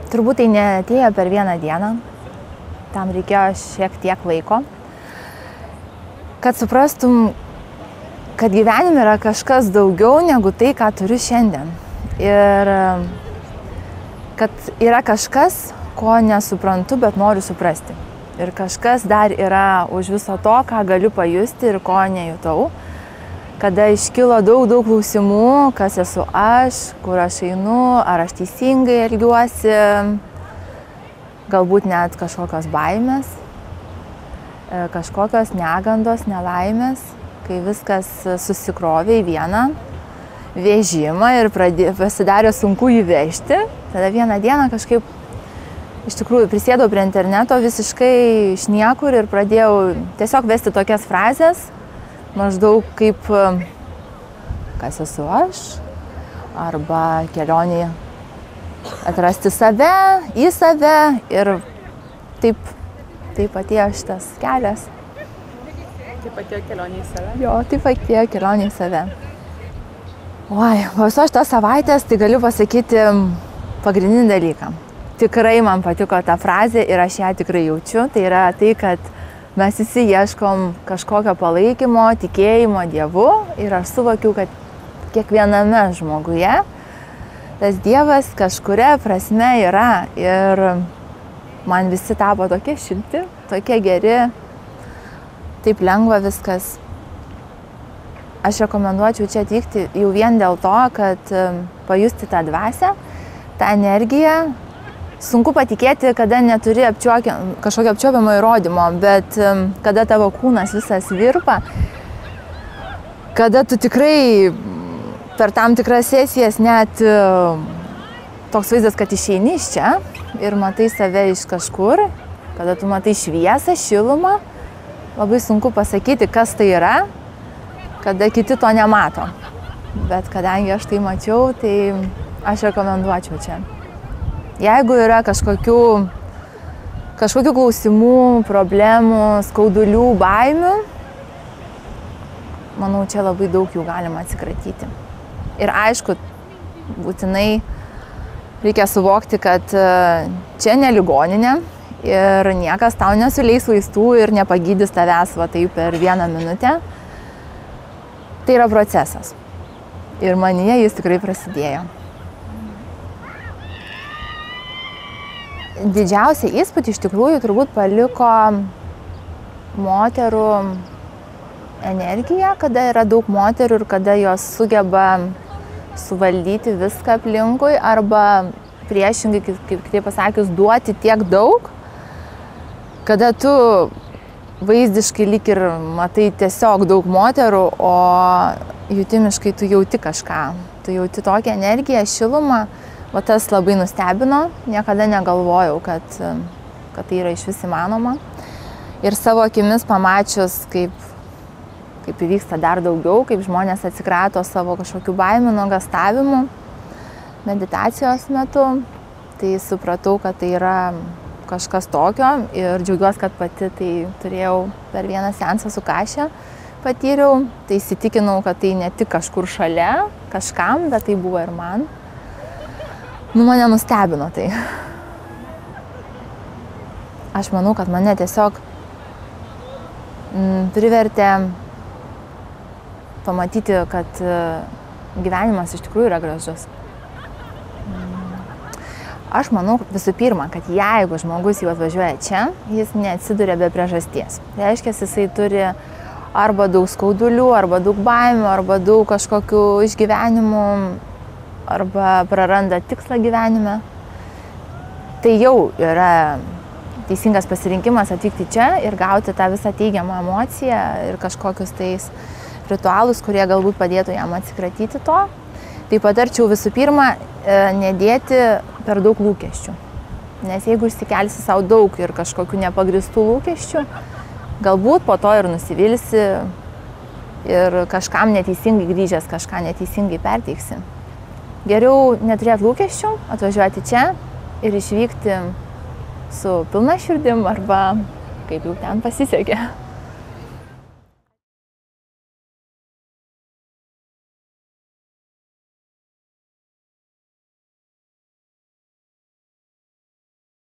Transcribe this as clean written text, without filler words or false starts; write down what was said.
Turbūt tai neatėjo per vieną dieną, tam reikėjo šiek tiek laiko, kad suprastum, kad gyvenime yra kažkas daugiau negu tai, ką turiu šiandien. Ir kad yra kažkas, ko nesuprantu, bet noriu suprasti. Ir kažkas dar yra už viso to, ką galiu pajusti ir ko nejutau. Kada iškilo daug klausimų, kas esu aš, kur aš einu, ar aš teisingai elgiuosi, galbūt net kažkokios baimės, kažkokios negandos, nelaimės, kai viskas susikrovė į vieną vežimą ir pasidarė sunku jį vežti. Tada vieną dieną kažkaip iš tikrųjų prisėdau prie interneto visiškai iš niekur ir pradėjau tiesiog vesti tokias frazes, maždaug kaip kas esu aš, arba kelionė atrasti save, į save ir taip atėjo šitas kelias. Taip atėjo kelionė į save? Jo, taip atėjo kelionė į save. Oi, visos šitos savaitės tai galiu pasakyti pagrindinį dalyką. Tikrai man patiko ta frazė ir aš ją tikrai jaučiu. Tai yra tai, kad mes visi ieškom kažkokio palaikymo, tikėjimo Dievu ir aš suvokiu, kad kiekviename žmoguje tas Dievas kažkuria prasme yra ir man visi tapo tokie šilti, tokie geri, taip lengva viskas. Aš rekomenduočiau čia atvykti jau vien dėl to, kad pajusti tą dvasią, tą energiją. Sunku patikėti, kada neturi kažkokio apčiuopiamo įrodymo, bet kada tavo kūnas visas virpa, kada tu tikrai per tam tikras sesijas net toks vaizdas, kad išeini iš čia ir matai save iš kažkur, kada tu matai šviesą, šilumą, labai sunku pasakyti, kas tai yra, kada kiti to nemato. Bet kadangi aš tai mačiau, tai aš rekomenduočiau čia. Jeigu yra kažkokių klausimų, problemų, skaudulių, baimių, manau, čia labai daug jų galima atsikratyti. Ir aišku, būtinai reikia suvokti, kad čia ne ligoninė ir niekas tau nesuleis vaistų ir nepagydys tavęs va taip per vieną minutę. Tai yra procesas. Ir manyje jis tikrai prasidėjo. Didžiausią įspūdį iš tikrųjų turbūt paliko moterų energija, kada yra daug moterų ir kada jos sugeba suvaldyti viską aplinkui arba priešingai, kaip pasakius, duoti tiek daug, kada tu vaizdiškai lyg ir matai tiesiog daug moterų, o jutimiškai tu jauti kažką. Tu jauti tokią energiją, šilumą. O tas labai nustebino, niekada negalvojau, kad tai yra iš vis įmanoma. Ir savo akimis pamačius, kaip įvyksta dar daugiau, kaip žmonės atsikrato savo kažkokių baimių, nuogąstavimų meditacijos metu, tai supratau, kad tai yra kažkas tokio ir džiaugiuosi, kad pati tai turėjau per vieną seansą su Kašia patyriau. Tai įsitikinau, kad tai ne tik kažkur šalia kažkam, bet tai buvo ir man. Mane nustebino tai. Aš manau, kad mane tiesiog privertė pamatyti, kad gyvenimas iš tikrųjų yra gražus. Aš manau visų pirma, kad jeigu žmogus jau atvažiuoja čia, jis neatsiduria be priežasties. Reiškia, jisai turi arba daug skaudulių, arba daug baimių, arba daug kažkokių išgyvenimų, arba praranda tikslą gyvenime. Tai jau yra teisingas pasirinkimas atvykti čia ir gauti tą visą teigiamą emociją ir kažkokius tais ritualus, kurie galbūt padėtų jam atsikratyti to. Tai patarčiau visų pirma nedėti per daug lūkesčių. Nes jeigu išsikelsi savo daug ir kažkokių nepagristų lūkesčių, galbūt po to ir nusivilsi ir kažkam neteisingai grįžęs, kažką neteisingai perteiksi. Geriau neturėti lūkesčių, atvažiuoti čia ir išvykti su pilna širdim arba kaip jau ten pasisekė.